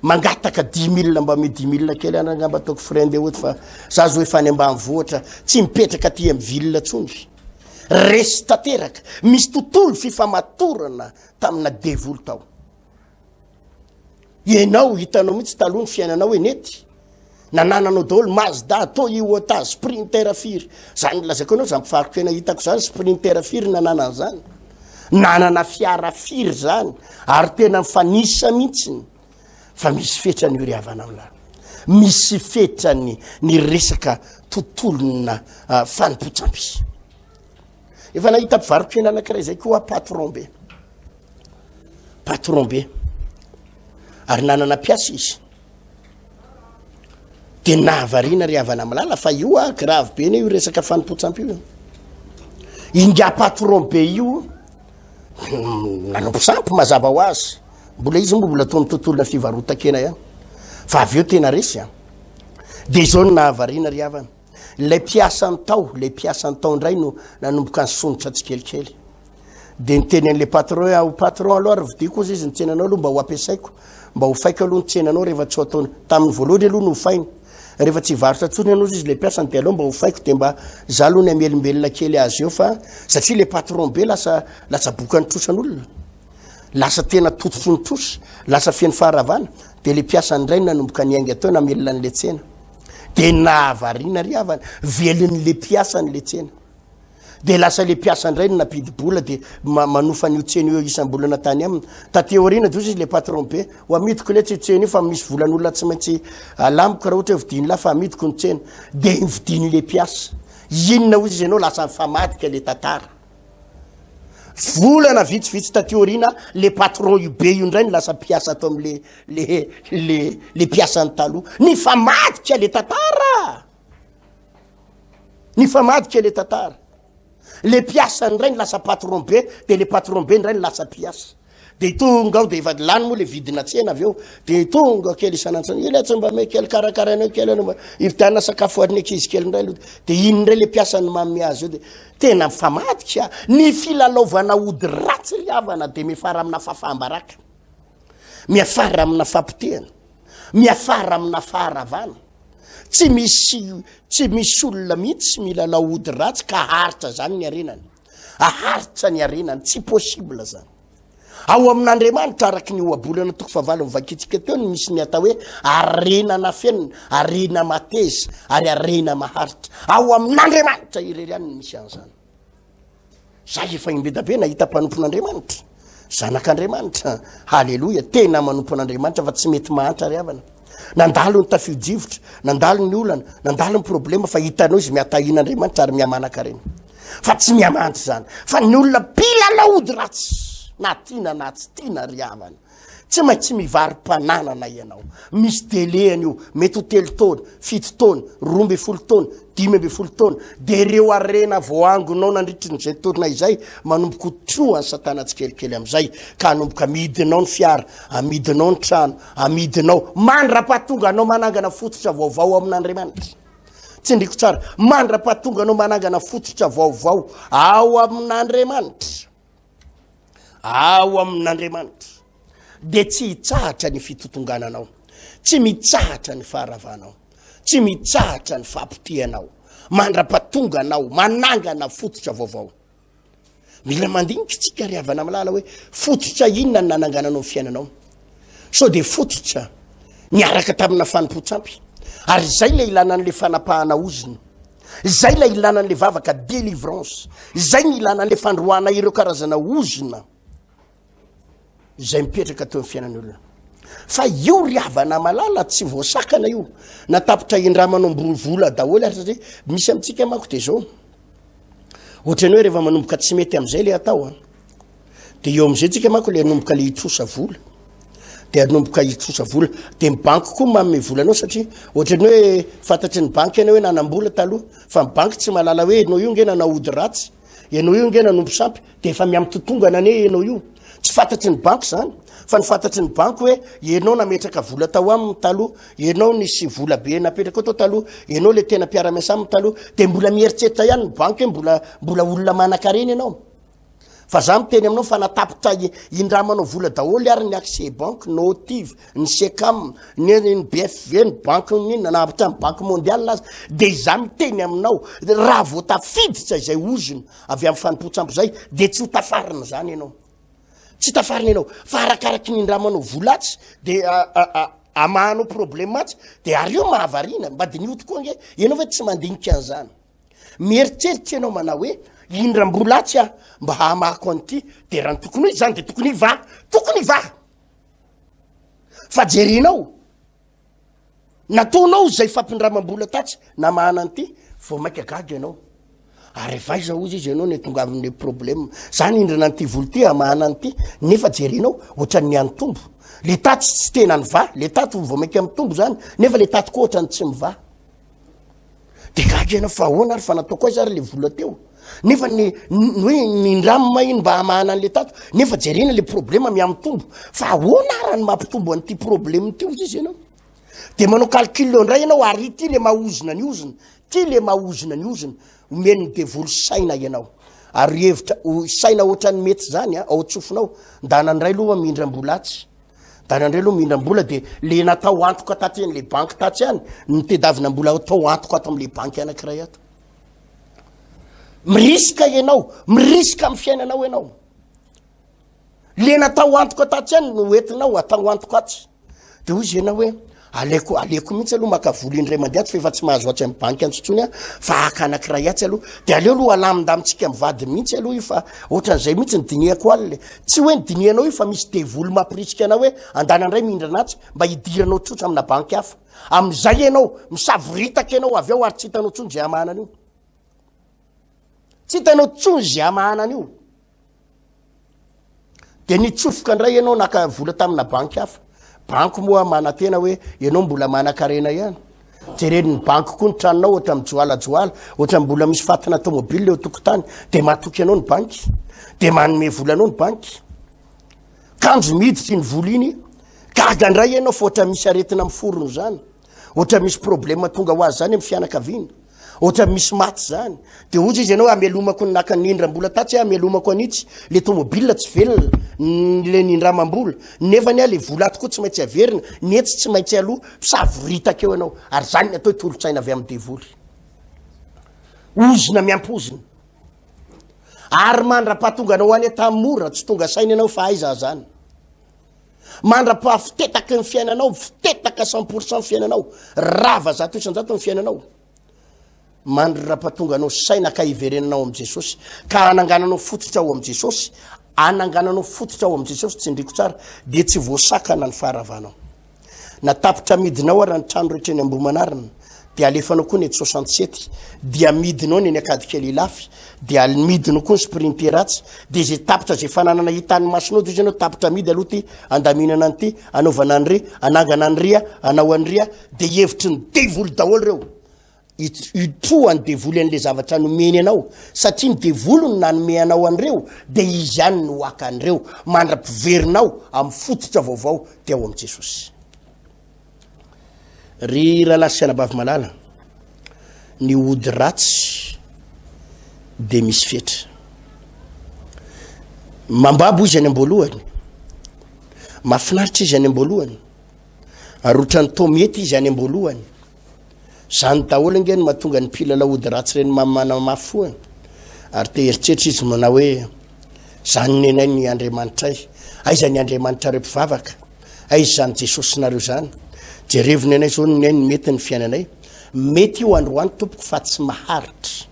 mangataka 10 000 mba me 10 000 kely anangamba ataoko frende ohaty fa zazo efa any ambanivohitra tsy mipetraka aty amin'ny ville tsony resy tanteraka misy tontolo fifamatorana tamina devolo tao ianao hitanao mihitsy taloha ny fiainanao enety nanananao daholo Mazda Toyota Sprinter firy zany lazako anao za mpifariko ena hitako zany Sprinter firy nanana zany nanana fiara firy zany ary tena mifanisa mihitsy fa misy fetrany ry havana amina misy fetrany ny resaka tontolona fanompotsam-py efa nahita mpivariko ena anankiray zay koa patron be ary nanana piasa izy de nahavariana ry havana malala fa io grave be ne io resaka fanompotsam-py io inga patron be io nanompo sampy mazava ho azy mbola izy mbola toa tontolona fivarotan-kena ihany fa avy eo tena resy de zao no nahavariana ry havana le piasany tao indray no nanomboka ny sonotra tsikelikely de niteny an'le patron aloha ary vidy koa izy nitsenanao aloha mba ho ampiasaiko mba ho faiko aloha nitsenanao rehefa tsy ataony tamin'ny voalohany aloha no fainy rehefa tsy varotra tsony anao izy le piasany de aloha mba ho faiko de mba za aloha ny amelombelona kely azy eo fa satria le patron be lasa boka ny trosan'olona lasa tena tototro ny trosa lasa fiany faharavana de le piasany ray nanomboka niainga atao namelona an'le tsena de nahavariana ry havana velon'le piasany le tsena de lasa le piasany ray napidibola de manofa n'io tsena io isam-bolana tany aminy tateorina de izy le patron be ho amidiko le tsy tsena io fa misy volan'olona tsy maintsy alamiko raha ohatra hoe vidiny la fa amidiko ny tsena de vidiny le piasa inona ozy izy ianao lasa mifamadika le tantara volana vitsivitsy tateorina le patron io be io ndray ny lasa piasa atao am'le le piasany taloha ny famadika le tantara le piasa ndray ny lasa patron be de le patron be ndray ny lasa piasa de tonga ao de efa lany moa le vidina tsena avy eo de tonga kely isanantsany ile tsy mba me kely karakarainao kely anao ividiana sakafo ariny ankizy kely ndray aloha de iny ndray le piasany mamy azy eo de tena mifamadika ny filalaovana ody ratsy ry havana de miafara amina fafambaraka miafara amina fampotehana miafara amina faharavana tsy misy olona mihitsy milalao ody ratsy ka haritra zany ny arenany aharitra ny arenany tsy possible zany ao amin'Andriamanitra araky ny oabolana toko favalo mivakitsika teo ny misy ny atao hoe arenana fenina arena mateza ary arena maharitra ao amin'Andriamanitra irery any misy an'izany zay efa imbedabe nahita mpanompon'Andriamanitra zanak'Andriamanitra halleloia tena manompon'Andriamanitra fa tsy mety mahantra ry havana nandalo ny tafio-divotra nandalo ny olana nandalo ny problema fa hitanao izy miatahin'Andriamanitra ary miamanankarena fa tsy miamantra zany fa ny olona pilalaody ratsy na tiana na tsy tiana ry havana tsy maintsy mivarim-pananana ianao misy delehany io mety ho 3 taona 7 taona 12 taona 15 taona de reo arena voangonao nandritry ny zay taona izay manomboko troany satana tsikelikely am'izay ka anomboka amidinao ny fiara amidinao ny trano amidinao mandra-pahatonga anao manangana fototra vaovao amin'Andriamanitra tsy ndriko tsara mandra-pahatonga anao manangana fototra vaovao ao amin'Andriamanitra de tsy hitsahatra ny fitotongananao tsy mitsahatra ny faharavanao tsy mitsahatra ny fahampotehanao mandra-pahatonga anao manangana fototra vaovao mila mandinika tsika ry havana malala hoe fototra inona ny nanangananao ny fiainanao so de fototra niaraka tamina fanompotsam-py ary zay le ilana n'le fanapahana oziny zay le ilana n'le vavaka délivrance zay ny ilana n'le fandroana ireo karazana ozina zay mipetraka teo amin'ny fiainan'olona fa io ry havana malala tsy voasakana io natapitra indramanao vola daholo ary satria misy amintsika manko de zao ohatrany hoe rehefa manomboka tsy mety am'izay le atao de eo am'izay tsika manko le anomboka le hitrosa vola de anomboka hitrosa vola de ny banky koa manome volanao satria ohatrany hoe fantatry ny banky ianao hoe nanam-bola taloha fa ny banky tsy malala hoe enao io nge nanahody ratsy enao io nge nanompo sampy de efa miamtotongana ane enao io tsy fantatry ny banky zany fa ny fantatry ny banky hoe enao nametraka vola tao aminy taloha enao nisy vola be napetraka tao taloha enao le tena mpiara-miasa aminy taloha de mbola mieritreritra ihany ny banky hoe mbola olona manan-karena ianao fa za miteny aminao fa natapitra indramanao vola daholo ary ny accès banque notive ny secam ny BFV ny banque nina napitra ny banque mondiale azy de za miteny aminao raha vao tafiditra izay ozony avy amin'ny fanimpotsampo zay de tsy ho tafarina zany ianao tsy tafarina ianao fa arakaraky ny indramanao volatsy de amahanao problème atsy de ary io mahavarina mba de nioto koa nge ianao ve tsy mandinika an'izany mieritreritra ianao manao hoe indram-bolatsy mba hamako an'ity de raha ny tokony hoe zany de tokony va fa jerinao nataonao zay fampindramam-bola tatsy na mahana an'ity vao maika gaga ianao ary vaiza ozy izy ianao ny tonga amin'ny problème zany indrana an'ity volo ty hamahana an'ity nefa jerinao ohatran'ny antombo le tatsy tsy tena ny va le taty vao maika amin'ny tombo zany nefa le taty koa ohatrany tsy miva de gaga ianao fa ahoana ary fa natao koa izy ary le vola teo nefa ny hoe nindramo mahiny mba hamahana an'le tato nefa jerena le problème miamitombo fa ahoana arany mampitombo an'ity problème ty ozy izy ianao de manao calcul ndray ianao ary ty le mahozona ny ozona ty le mahozona ny ozona omeny devoly saina ianao ary hevitra saina ohatrany mety zany ao tsofinao ndanandray aloha mindram-bolatsy danandray aloha mindram-bola de le natao antoka taty an'le banque tatsy any nitedavina mbola atao antoka ato am'le banque anankiray ato miriska ianao miriska amin'ny fiainanao ianao le natao antoka tatsy any no entinao atao antoka atsy de ozy ianao hoe aleko mihitsy aloha makavoly indray mandeha aty fa efa tsy mahazo atsy amin'ny banque antsotsony fa aka anankiray atsy aloha de aleo aloha alamindamitsika mivady mihitsy aloha io fa ohatran'izay mihitsy nydiniako aly tsy hoe nydinianao io fa misy devoly mampirisika anao hoe andanandray mihindranatsy mba hidiranao tsotra amina banque hafa am'izay ianao misavoritaka ianao avy ao ary tsy hitanao tsony zay amahanana io tsy hitanao tsony zay amahanana io de nitsofoka ndray ianao naka vola tamina banque hafa banque moa manatena hoe ianao mbola manakarena ihany jereny banque koa ny tranonao ohatra mijoalajoala ohatra mbola misy fatina tomobile leo tokotany de mahatoky ianao ny banque de manome volanao ny banque kanjo miditry ny vola iny gaga ndray ianao fa ohatra misy aretina miforony zany ohatra misy problème tonga ho azy zany amin'ny fianakaviana ohatra misy maty zany de ozy izy ianao amelomako ny naka nindram-bola tatsy amelomako anitsy le tomobile tsy velona le nindramam-bola nefany le vola ato koa tsy maintsy averina netsy tsy maintsy aloha savoritaka eo ianao ary zany ny atao tolotsaina avy amin'ny devoly ozona miampozina ary mandra-pahatonga anao any tamora tsy tonga saina ianao fa aiza zany mandra-paha fitetaka ny fiainanao fitetaka 100% ny fiainanao rava zato isan-jato ny fiainanao mandra-pahatonga anao saina ka hiverenanao am' Jesosy ka anangananao fototra ao am' Jesosy anangananao fototra ao am' Jesosy tsy ndriko tsara de tsy voasakana ny faharavanao natapitra midinao ary ny trano rehetra eny Ambohimanarina de alefanao koa ny 67 dia midinao ny akadikely lafy de midinao koa ny sprinteratsy de zay tapitra zay fananana hitany masinao de izy anao tapitra midy aloha ty andaminana an'ity anaovana an'ry anangana an'rya anao an'rya de hevitry ny devoly daholo reo itroany devoly an'le zavatra nomeny anao satria ny devoly ny nanome anao an'reo de izy ihany no aka an'reo mandra-piverinao amin'ny fototra vaovao de ao am' Jesosy ry rahalahy sy anabavy malala ny ody ratsy de misy fetra mambabo izy any am-boalohany mahafinaritra izy any am-boalohany arotrany tomety izy any am-boalohany zany daholo angeny mahatonga ny mpilala ody ratsy reny mamana mafoany ary te heritreritra izy manao hoe zany nenay ny Andriamanitra aiza ny Andriamanitra reo mpivavaka aiza zany Jesosy nareo zany jereviny anay zao ny mety ny fiainanay mety io androany tompoko fa tsy maharitra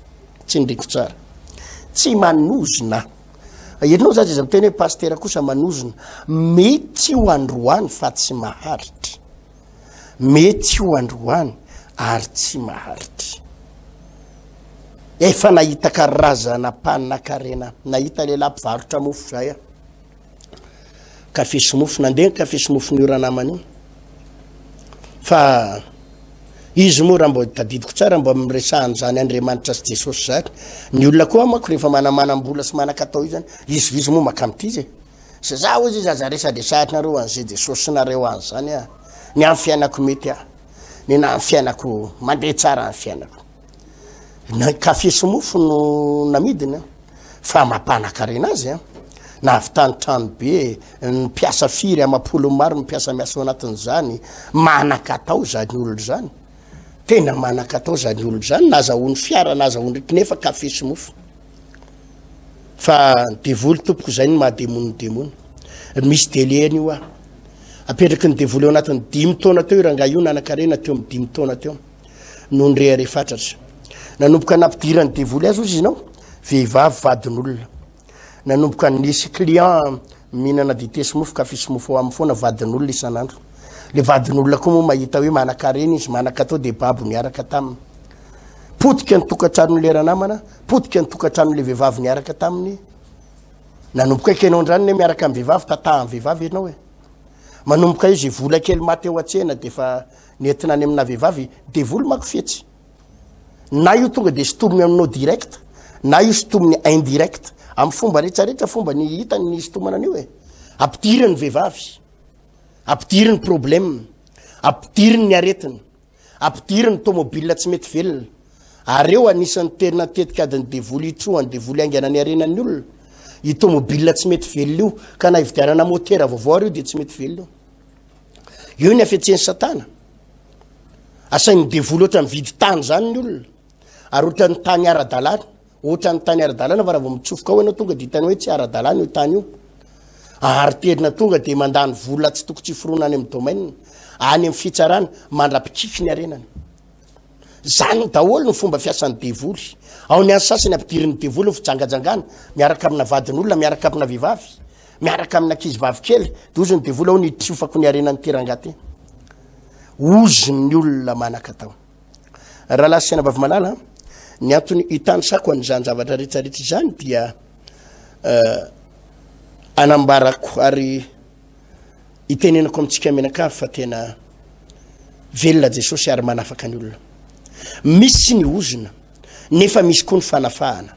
tsy ndriko tsara tsy manozona ianao zany izy miteny hoe pastera kosa manozona mety io androany fa tsy maharitra mety io androany ary tsy maharitra efa nahita karazana panina karena nahita lehilahy mpivarotra mofo zay kafe sy mofo nandeha kafe sy mofo ny oranamany io fa izy moa raha mbo tadidiko tsara mbo miresahany zany Andriamanitra sy Jesosy zany ny olona koa mako rehefa manambola sy manakatao io zany izy moa makamity izy sa za ozy izy aza resadresahitnareo an'izay Jesosy nareo any zany ny amin'ny fiainako mety ny na amin'ny fiainako mandeha tsara amin'ny fiainako na kafe sy mofo no namidina fa mampanankarena azy a na avy tanytrano be ny mpiasa firy amapolo maro mipiasa miasa anatin'izany manakatao zany olo zany tena manakatao zany olo zany nazahoany fiara nazahoany nefa kafe sy mofo fa devoly tompoko zay ny mahademoniny misy délai io apetraky ny devoly eo anatin'ny 5 taona teo iranga io nanankarena teo amin'ny 5 taona teo no nyrehare fatratra nanomboka nampidirany devoly azy izy inao vehivavy vadin'olona nanomboka nisy client mihinana dité sy mofo kafe sy mofo amin'ny foana vadin'olona isan'andro le vadin'olona koa moa mahita hoe manakarena izy manakatao de babo niaraka taminy potika ny tokantrano lera namana potika ny tokantrano le vehivavy niaraka taminy nanomboka kenao andrany ne miaraka amin'ny vehivavy tatahan'ny vehivavy ianao hoe manomboka izy vola kely maty eo atsena de fa nentina any amina vehivavy devoly mako fetsy na io tonga de sitominy aminao direct na io sitominy indirect amin'ny fomba rehetrarehetra fomba ny hitany ny sitomana an'io hoe ampidiriny ny vehivavy ampidiriny problème ampidiriny ny aretiny ampidiriny tomobile tsy mety velona ary eo anisan'ny tena tetika adiny devoly itroany devoly ainganany arenan'ny olona i tomobile tsy mety velona io ka na ividianana motera vaovao io de tsy mety velona io ny afetseny satana asainy devoly ohatra mividy tany zany ny olona ary ohatra ny tany ara-dalàna ohatra ny tany ara-dalàna fa raha vao mitsofoka ao ianao tonga de hitany hoe tsy ara-dalàna io tany io ary terina tonga de mandany vola tsy toko tsy forona any amin'ny domaine any amin'ny fitsarana mandrapikiky ny arenany zany daholo ny fomba fiasan'ny devoly ao ny any sasany ampidiriny devoly ny fijangajangana miaraka amina vadin'olona miaraka amina vehivavy miaraka amina ankizy kely de ozy ny devoly ao ny triofako ny arenany terangaty ozy ny olona manakatao raha lasy vavy malala ny antony hitany sako an'izany zavatra rehetrarehetra zany dia anambarako ary itenenako amintsika menakavy fa tena velona Jesosy ary manafaka ny olona misy ny ozina nefa misy koa ny fanafahana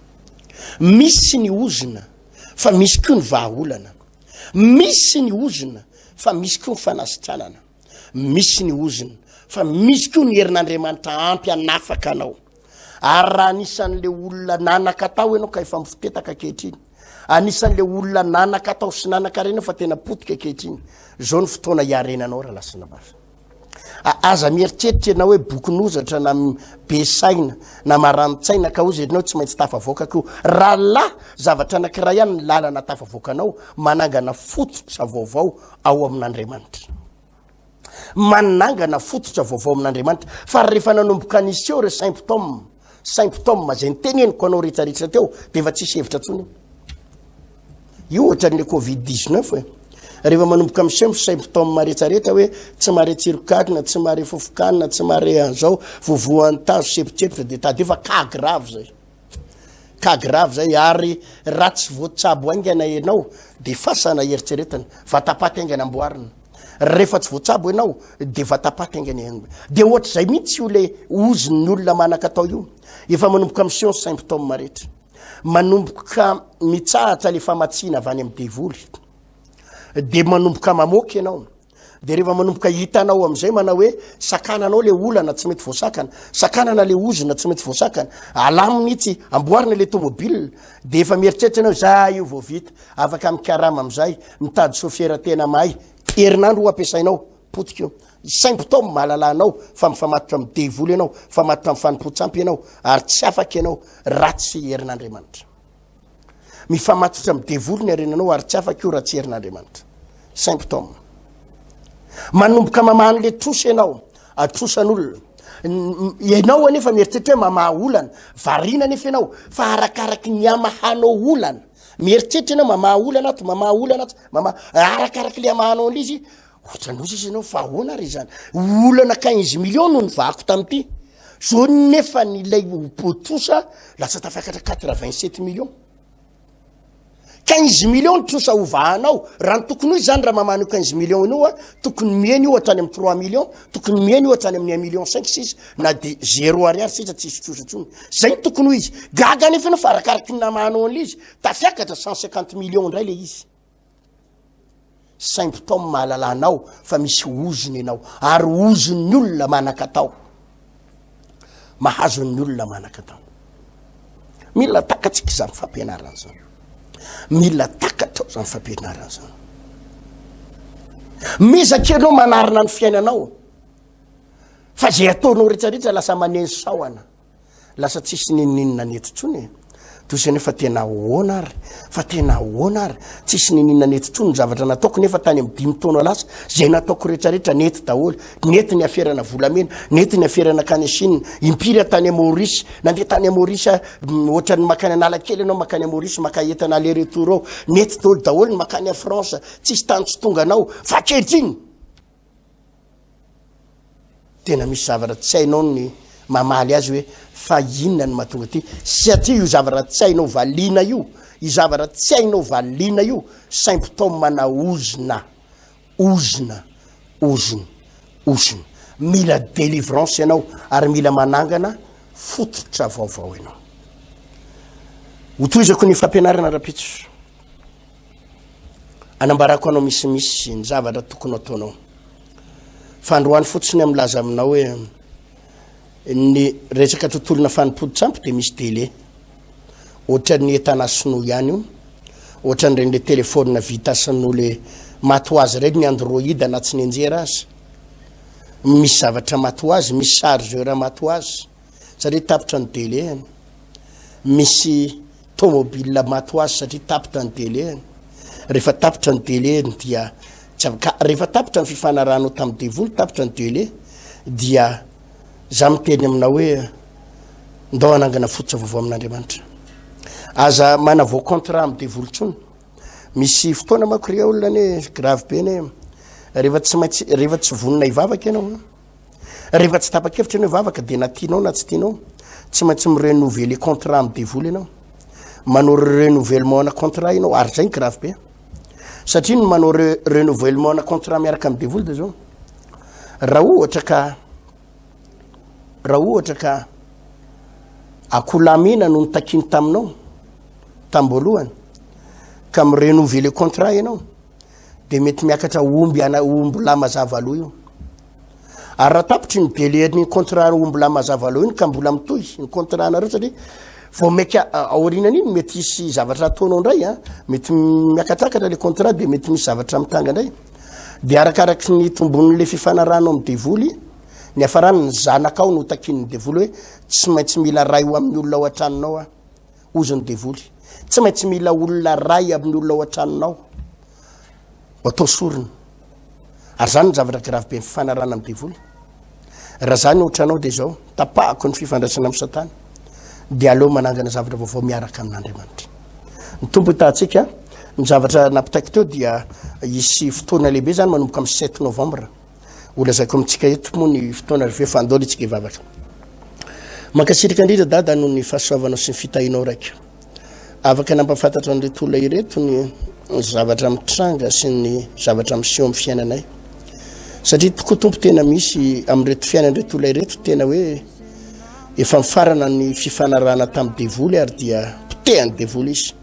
misy ny ozina fa misy koa ny vahaolana misy ny ozina fa misy koa ny fanasitranana misy ny ozina fa misy koa ny herin'Andriamanitra ampy anafaka anao ary raha anisan'le olona nanakatao ianao ka efa mifitetaka kehitriny anisan'le olona nanakatao sy nanakarena fa tena potika kehitriny zao ny fotoana hiarenanao raha lasina basa aza mieritreritra ianao hoe boky nozatra na be saina na marano-tsaina ka ozy ianao tsy maintsy tafavoaka ko raha la zavatra anankiray ihany ny lalana tafavoakanao manangana fototra vaovao ao amin'Andriamanitra manangana fototra vaovao amin'Andriamanitra fa rehefa nanomboka nisy eo re symptôme zay niteneniko anao rehetrarehetra teo de efa tsisy hevitra tsony io ohatra ny covid-19 rehefa manomboka misy symptôme rehetrarehetra hoe tsy mare tsirokadina tsy mare fofokanina tsy mare an'izao vovoan'ny tazo sepitsepitra de tade efa cas grave zay ary raha tsy voatsabo aingana ianao de fasana eritreretana vatapaty aingana amboarina rehefa tsy voatsabo ianao de vatapaty aingana de ohatra zay mihitsy io le oziny olona manakatao io efa manomboka misy symptôme rehetra manomboka mitsahatra le famatsina avy any amin'ny devoly de manomboka mamoky ianao de rehefa manomboka hitanao am'izay manao hoe sakananao le olana tsy mety voasakana sakanana le ozina tsy mety voasakana alamo mihitsy amboarina le tomobile de efa mieritreritra anao za io vao vita afaka mikarama am'izay mitady sofiera tena mahay herinandro ho ampiasainao potika io symptôme mahalalanao fa mifamatotra amin'ny devoly ianao famatotra amin'ny fanimpotsampy ianao ary tsy afaka ianao ratsy herin'Andriamanitra mifamatotra amin'ny devoly ny arenanao ary tsy afaka io ratsy herin'Andriamanitra symptôme manomboka mamahany le trosa ianao atrosan'olona ianao anefa mieritreritra hoe mamaha olana variana nefa ianao fa arakaraky ny amahanao olana mieritreritra ianao mamaha olana ato mamaha olana ato arakaraky le amahanao an'izy ohatranozy izy ianao fa ahoana ry zany olana 15 millions no nivako tamity zao nefa nylay trosa lasa tafiakatra 87 millions 15 millions trosa ovahanao raha ny tokony io zany raha mamano 15 millions io tokony mieny io hatrany amin'ny 3 millions tokony mieny io hatrany amin'ny 1 million 5 na de 0 ariary sisa tsisy trosatsony zay ny tokony izy gaga nefa ianao fa arakaraky ny namanao an'izy tafiakatra 150 millions indray le izy symptôme mahalalanao fa misy oziny ianao ary oziny olona manakatao mahazo ny olona manakatao mila takatsika zany fampianarana zany mila takatra zany fampianarana zany mizaka anao manarina ny fiainanao fa zay ataonao rehetrarehetra lasa maneny saoana lasa tsisy nininina netontsony toy izay nefa tena ahoana ary fa tena ahoana ary tsisy nininina netontsony ny zavatra nataoko nefa tany amin'ny 5 taona lasa zay nataoko rehetrarehetra nety daholo nety ny aferana volamena nety ny aferana kany Chine impiry tany Maurice nandeha tany Maurice ohatra ny makany Analakely anao makany Maurice makaentana aller retour ao nety daholo ny makany France tsisy tany tsy tonga anao fa kehitriny tena misy zavatra tsy hainao ny mamaly azy hoe fa inona ny mahatonga ty satria io zavatra tsy hainao valiana io io zavatra tsy hainao valiana io symptôme mana ozina mila délivrance ianao ary mila manangana fototra vaovao ianao hotoizako ny fampianarana rapitso anambarako anao misimisy ny zavatra tokony ataonao fandroany fotsiny amlaza aminao hoe ny resaka tontolona fanimpodi-tsampy de misy télé ohatra ny entana sinoa ihany io ohatra ny le téléphone vita sino le mato azy regny ny Android anaty ny enjera azy misy zavatra mato azy misy chargeur mato azy satria tapitra ny télé misy tomobile mato azy satria tapitra ny télé rehefa tapitra ny télé dia rehefa tapitra ny fifanarahanao tamin'ny devoly tapitra ny télé dia za miteny aminao hoe ndao anangana fototra vaovao amin'Andriamanitra aza manavao contrat amin'ny devoly tsony misy fotoana mako ria olona ne grave be ne rehefa tsy vonina ivavaka ianao rehefa tsy tapa-kevitra ianao ivavaka de na tianao na tsy tianao tsy maintsy mirenouveler contrat amin'ny devoly ianao manao renouvellement na contrat ianao ary zay grave be satria ny manao renouvellement na contrat miaraka amin'ny devoly de zao raha ohatra ka akolamina no nitakiny taminao tambolohany ka mirenouveler contrat ianao de mety miakatra omby la mazava aloha io ary raha tapitry ny délai ny contrat omby la mazava aloha iny ka mbola mitohy ny contrat nareo satria vao maika aorinan'iny mety isy zavatra ataonao ndray mety miakatrakatra le contrat de mety misy zavatra mitanga ndray de arakaraky ny tombon'le fifanarahanao amin'ny devoly ny afarany ny zanakao no takin'ny devoly hoe tsy maintsy mila ray ho amin'ny olona ao an-tranonao ozony devoly tsy maintsy mila olona ray amin'ny olona ao an-tranonao atao soriny ary zany ny zavatra grave be ny fifanarahana amin'ny devoly raha zany ohatranao de zao tapahako ny fifandraisana amin'ny satana de aleo manangana zavatra vaovao miaraka amin'Andriamanitra ny tompo hitantsika ny zavatra napitaiky teo dia isy fotoana lehibe zany manomboka amin'ny 7 novembre olazaiko amitsika eto moa ny fotoana rehefa itsika ivavaka mankasirika indrindra dada noho ny fahasoavanao sy ny fitahinao raika afaka nampafantatra an'ireto olona ireto ny zavatra mitranga sy ny zavatra miseho amin'ny fiainanay satria tokoa tompo tena misy amin'reto fiainan'ireto olona ireto tena hoe efa mifarana ny fifanarahana tamin'ny devoly ary dia potehany devoly izy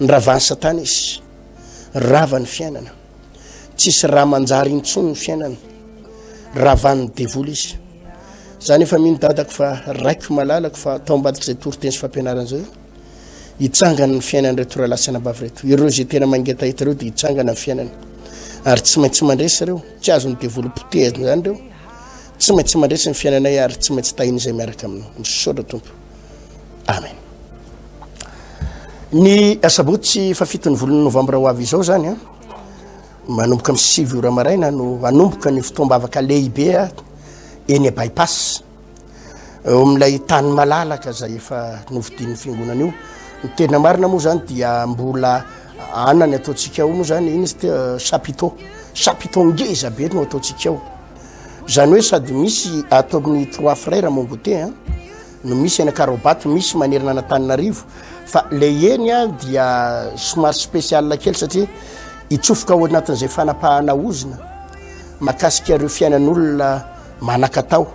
ny ravany satana izy rava ny fiainana tsisy raha manjary intsony ny fiainana ravan'ny devoly izy zany efa mino dadako fa raiko malalako fa tao ambadika zay toro teny sy fampianarana zao hitsangana ny fiainan'ireto rahalasy anabavy reto ireo zay tena mangeta hita reo dia hitsangana ny fiainana ary tsy maintsy mandresy reo tsy azony devoly potehany zany reo tsy maintsy mandresy ny fiainanay ary tsy maintsy tahiny izay miaraka aminao ny sotra tompo amen ny asabotsy fa 7 volana novambra ho avy izao zany manomboka amin'ny 7 ora maraina no anomboka ny fotoam-bavaka lehibe eny bypass eo amin'ilay tany malalaka zay efa novidin'ny fiangonana io ny tena marina moa zany dia mbola anany ataontsika ao moa zany iny izy chapiteau ngeza be no ataontsika ao zany hoe sady misy atao amin'ny 3 frères Mongote no misy eny Karobato misy manerana Anatananarivo fa le eny dia somary spécial kely satria itsofoka ao anatin'izay fanapahana ozina makasika ireo fiainan'olona manakatao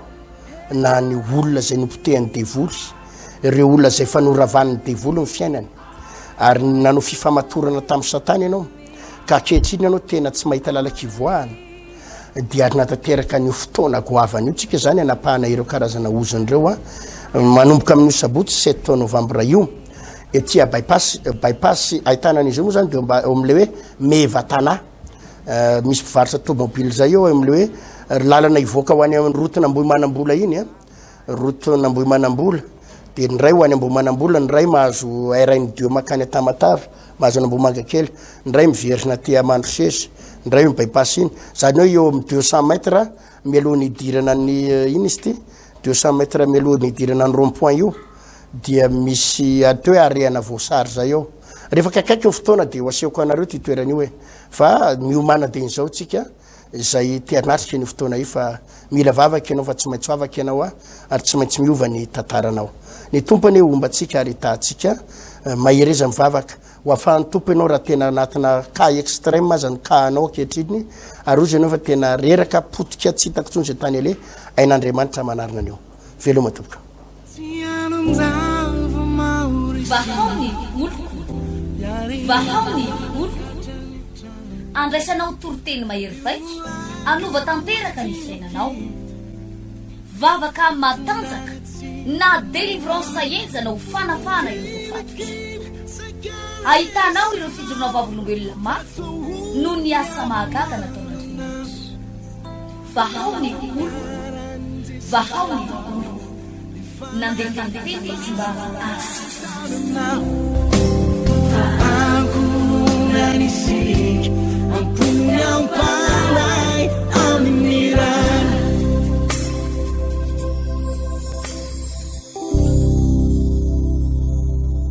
na ny olona zay nopotehany devoly ireo olona zay fanoravan'ny devoly ny fiainany ary nanao fifamatorana tamin'ny satana ianao ka ankehitriny ianao tena tsy mahita lalakivoahana dia ary natateraka ny fotoana goavany io tsika zany anapahana ireo karazana oziny ireo manomboka amin'ny sabotsy 7 novembre io etya bypass ahitana an'izy io moa zany de am'le hoe mevatana misy mpivarotra tomobile zay eo am'le hoe lalana ivoaka ho any amin'ny route n'Ambohimanambola iny a route n'Ambohimanambola de ny ray ho any Ambohimanambola ny ray mahazo RN2 makany Tamatave mahazo Ambohimanga kely ny ray miverina aty Mandrosesy ny ray bypass iny zany hoe eo amin'ny 200 mètres mialohan'ny idirana ny iny izy ty 200 mètres mialohan'ny idirana ny rond-point io dia misy ateo hoe arehana voasary zay eo rehefa kaikaiky ny fotoana de ho asehoko anareo ty toerana io hoe fa miomana de izao tsika zay tianatrika ny fotoana io fa mila vavaky ianao fa tsy maintsy vavaky ianao ary tsy maintsy miova ny tantaranao ny tompony ombatsika ary tahtsika mahireza mivavaka ho afahan'ny tompo ianao raha tena anatina cas extrême azany cas anao ankehitriny ary ozy ianao fa tena reraka potika tsy hitako tsony zay tany ale ain'Andriamanitra manarina anio veloma tompoka vahaony oloko vahaony oloko andraisanao toroteny mahery vaika anova tanteraka ny fiainanao vavaka matanjaka na délivrance enjana ho fanafana ireo fatotra ahitanao ireo fijorona vavolombelona mafy no ny asa mahagaga nataon'Andriamanitra vahaony oloko vahaony oloko nandeha fandetety sy mba asitra